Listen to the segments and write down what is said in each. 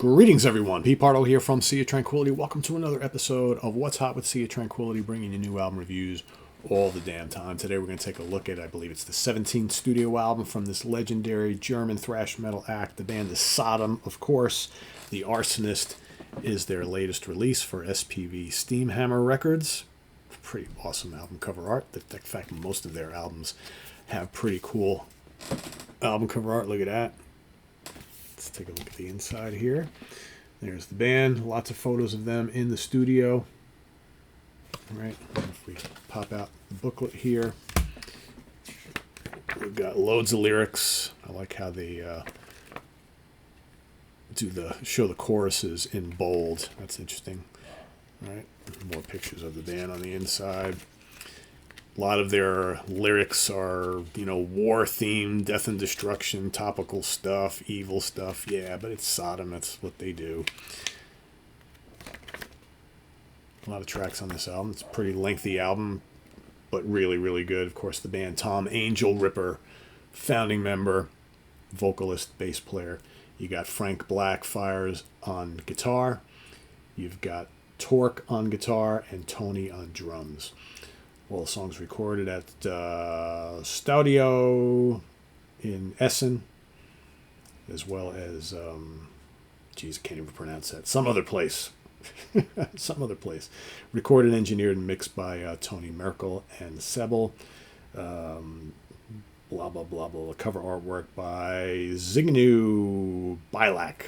Greetings, everyone. Pete Pardo here from Sea of Tranquility. Welcome to another episode of What's Hot with Sea of Tranquility, bringing you new album reviews all the damn time. Today we're going to take a look at, I believe it's the 17th studio album from this legendary German thrash metal act. The band is Sodom, of course. The Arsonist is their latest release for SPV Steamhammer Records. Pretty awesome album cover art. In fact, most of their albums have pretty cool album cover art. Look at that. Let's take a look at the inside here. There's the band. Lots of photos of them in the studio. All right. If we pop out the booklet here, we've got loads of lyrics. I like how they show the choruses in bold. That's interesting. All right. More pictures of the band on the inside. A lot of their lyrics are, war themed, death and destruction, topical stuff, evil stuff. Yeah, but it's Sodom. That's what they do. A lot of tracks on this album. It's a pretty lengthy album, but really, really good. Of course, the band Tom Angel Ripper, founding member, vocalist, bass player. You got Frank Blackfires on guitar. You've got Torque on guitar and Tony on drums. All songs recorded at Studio in Essen, as well as, I can't even pronounce that. Some other place. Recorded, engineered, and mixed by Tony Merkel and Sebel. Blah, blah, blah, blah. Cover artwork by Zygmunt Bilac.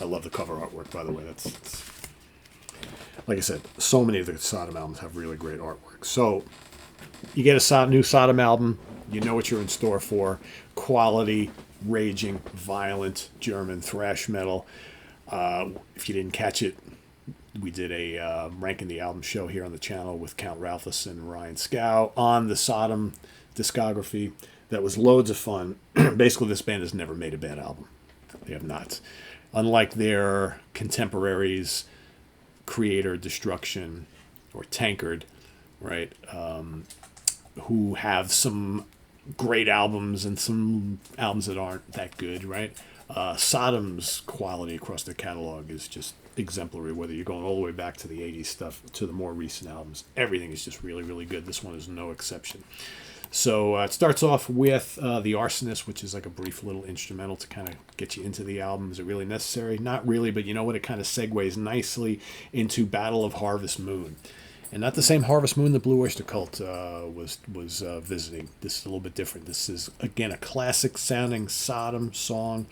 I love the cover artwork, by the way. That's like I said, so many of the Sodom albums have really great artwork. So you get a new Sodom album, you know what you're in store for. Quality, raging, violent German thrash metal. If you didn't catch it, we did a ranking the album show here on the channel with Count Ralphus and Ryan Scow on the Sodom discography. That was loads of fun. Basically, this band has never made a bad album. They have not. Unlike their contemporaries, Creator, Destruction, or Tankard, right? Who have some great albums and some albums that aren't that good, right? Sodom's quality across their catalog is just exemplary, whether you're going all the way back to the 80s stuff to the more recent albums. Everything is just really, really good. This one is no exception. So it starts off with The Arsonist, which is like a brief little instrumental to kind of get you into the album. Is it really necessary? Not really, but you know what? It kind of segues nicely into Battle of Harvest Moon. And not the same Harvest Moon the Blue Oyster Cult was visiting. This is a little bit different. This is, again, a classic-sounding Sodom song.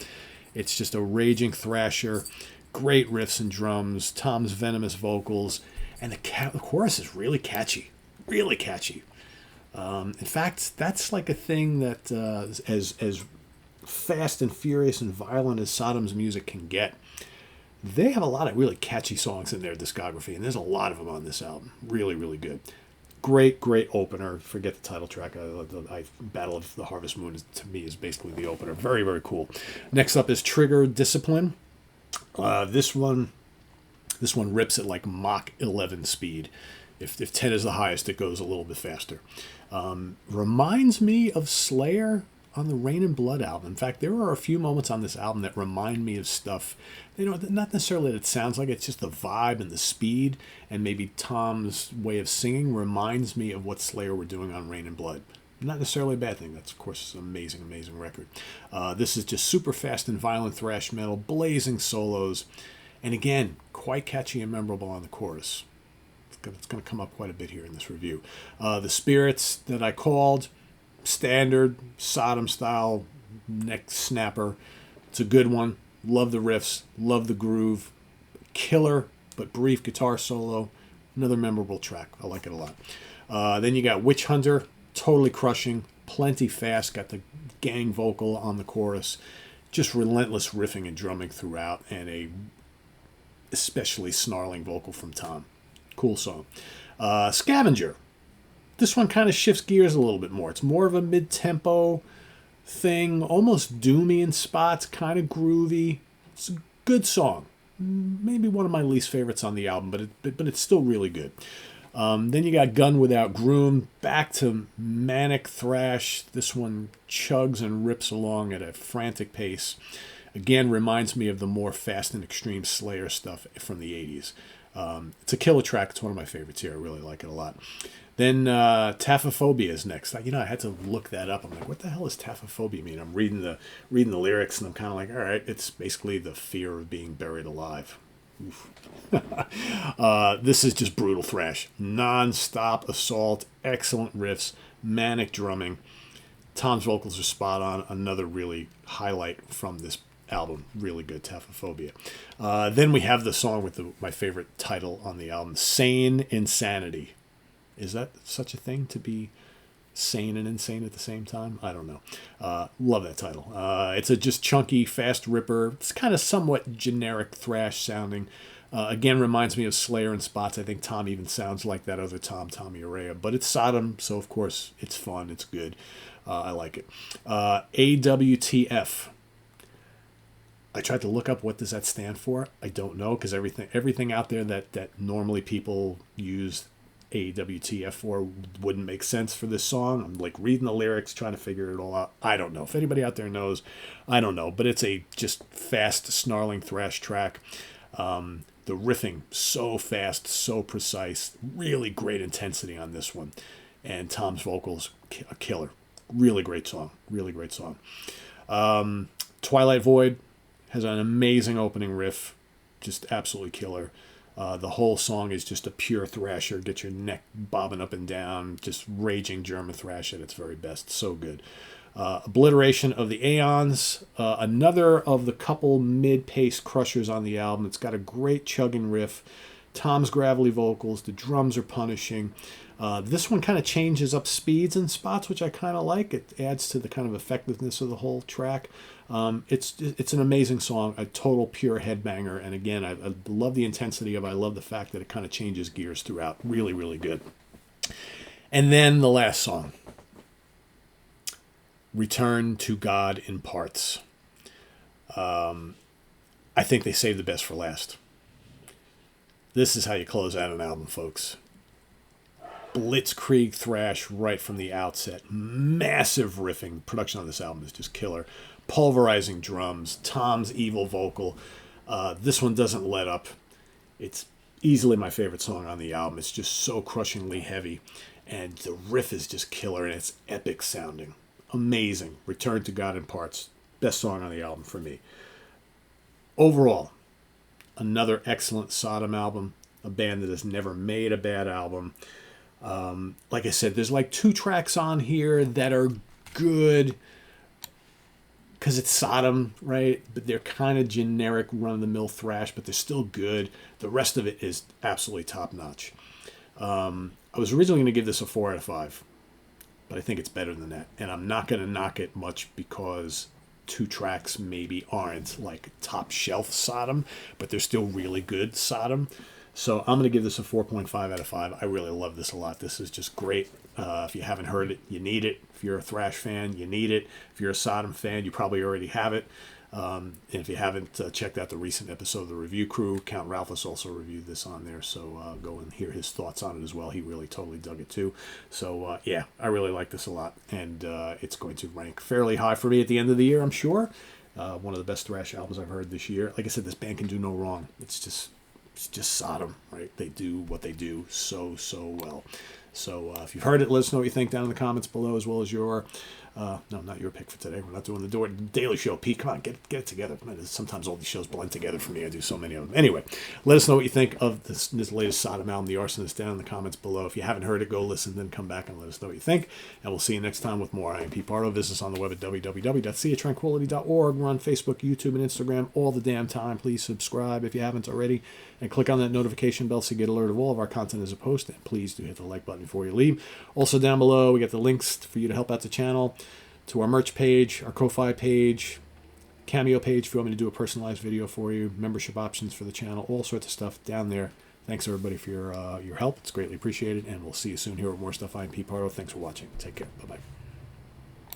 It's just a raging thrasher, great riffs and drums, Tom's venomous vocals, and the chorus is really catchy. Really catchy. In fact, that's like a thing that as fast and furious and violent as Sodom's music can get, they have a lot of really catchy songs in their discography, and there's a lot of them on this album. Really, really good. Great, great opener. Forget the title track. Battle of the Harvest Moon, to me, is basically the opener. Very, very cool. Next up is Trigger Discipline. This one rips at like Mach 11 speed. If 10 is the highest, it goes a little bit faster. Reminds me of Slayer on the Rain and Blood album. In fact, there are a few moments on this album that remind me of stuff. Not necessarily that it sounds like it's just the vibe and the speed, and maybe Tom's way of singing reminds me of what Slayer were doing on Rain and Blood. Not necessarily a bad thing. That's, of course, an amazing, amazing record. This is just super fast and violent thrash metal, blazing solos, and again, quite catchy and memorable on the chorus. It's going to come up quite a bit here in this review. The Spirits that I called, standard Sodom style neck snapper. It's a good one. Love the riffs, love the groove. Killer but brief guitar solo. Another memorable track. I like it a lot. Then you got Witch Hunter, totally crushing, plenty fast. Got the gang vocal on the chorus. Just relentless riffing and drumming throughout, and a especially snarling vocal from Tom. Cool song. Scavenger. This one kind of shifts gears a little bit more. It's more of a mid-tempo thing, almost doomy in spots, kind of groovy. It's a good song. Maybe one of my least favorites on the album, but it's still really good. Then you got Gun Without Groom, back to manic thrash. This one chugs and rips along at a frantic pace. Again, reminds me of the more fast and extreme Slayer stuff from the 80s. It's a killer track. It's one of my favorites here. I really like it a lot. Then Taphophobia is next. I had to look that up. I'm like, what the hell does taphophobia mean? I'm reading the lyrics, and I'm kind of like, all right, it's basically the fear of being buried alive. This is just brutal thrash. Non-stop assault, excellent riffs, manic drumming. Tom's vocals are spot on. Another really highlight from this album. Really good, Taphophobia. Then we have the song with my favorite title on the album, Sane Insanity. Is that such a thing, to be sane and insane at the same time? I don't know. Love that title. It's a just chunky, fast ripper. It's kind of somewhat generic thrash sounding. Again, reminds me of Slayer in spots. I think Tom even sounds like that other Tom, Tommy Araya. But it's Sodom, so of course it's fun. It's good. I like it. AWTF. I tried to look up what does that stand for. I don't know, because everything out there that normally people use AWTF for wouldn't make sense for this song. I'm like reading the lyrics, trying to figure it all out. I don't know. If anybody out there knows, I don't know. But it's a just fast, snarling thrash track. The riffing, so fast, so precise. Really great intensity on this one. And Tom's vocals, a killer. Really great song. Really great song. Twilight Void has an amazing opening riff. Just absolutely killer. The whole song is just a pure thrasher. Get your neck bobbing up and down. Just raging German thrash at its very best. So good. Obliteration of the Aeons. Another of the couple mid-pace crushers on the album. It's got a great chugging riff. Tom's gravelly vocals. The drums are punishing. This one kind of changes up speeds and spots, which I kind of like. It adds to the kind of effectiveness of the whole track. It's an amazing song, a total pure headbanger. And again, I love the intensity of it. I love the fact that it kind of changes gears throughout. Really, really good. And then the last song, Return to God in Parts. I think they saved the best for last. This is how you close out an album, folks. Blitzkrieg thrash right from the outset. Massive riffing. Production on this album is just killer. Pulverizing drums. Tom's evil vocal. This one doesn't let up. It's easily my favorite song on the album. It's just so crushingly heavy. And the riff is just killer, and it's epic sounding. Amazing. Return to God in Parts. Best song on the album for me. Overall, another excellent Sodom album. A band that has never made a bad album. Like I said, there's like 2 tracks on here that are good because it's Sodom, right? But they're kind of generic run-of-the-mill thrash, but they're still good. The rest of it is absolutely top-notch. I was originally going to give this a 4 out of 5, but I think it's better than that. And I'm not going to knock it much because 2 tracks maybe aren't like top-shelf Sodom, but they're still really good Sodom. So I'm going to give this a 4.5 out of 5. I really love this a lot. This is just great. If you haven't heard it, you need it. If you're a thrash fan, you need it. If you're a Sodom fan, you probably already have it. And if you haven't checked out the recent episode of The Review Crew, Count Ralphus also reviewed this on there. So go and hear his thoughts on it as well. He really totally dug it too. So yeah, I really like this a lot. And it's going to rank fairly high for me at the end of the year, I'm sure. One of the best thrash albums I've heard this year. Like I said, this band can do no wrong. It's just Sodom, right? They do what they do so well. So if you've heard it, let us know what you think down in the comments below, as well as your no, not your pick for today. We're not doing the Daily Show. Pete, come on, get it together. Sometimes all these shows blend together for me. I do so many of them. Anyway, let us know what you think of this latest Sodom album, The Arsonist, down in the comments below. If you haven't heard it, go listen, then come back and let us know what you think. And we'll see you next time with more. I am Pete Pardo. Visit us on the web at www.seatranquility.org. We're on Facebook, YouTube, and Instagram all the damn time. Please subscribe if you haven't already. And click on that notification bell so you get alert of all of our content as a post. And please do hit the like button before you leave. Also down below, we got the links for you to help out the channel, to our merch page, our Ko-Fi page, Cameo page if you want me to do a personalized video for you, membership options for the channel, all sorts of stuff down there. Thanks everybody for your help. It's greatly appreciated, and we'll see you soon here with more stuff. I'm Pete Pardo. Thanks for watching. Take care. Bye-bye.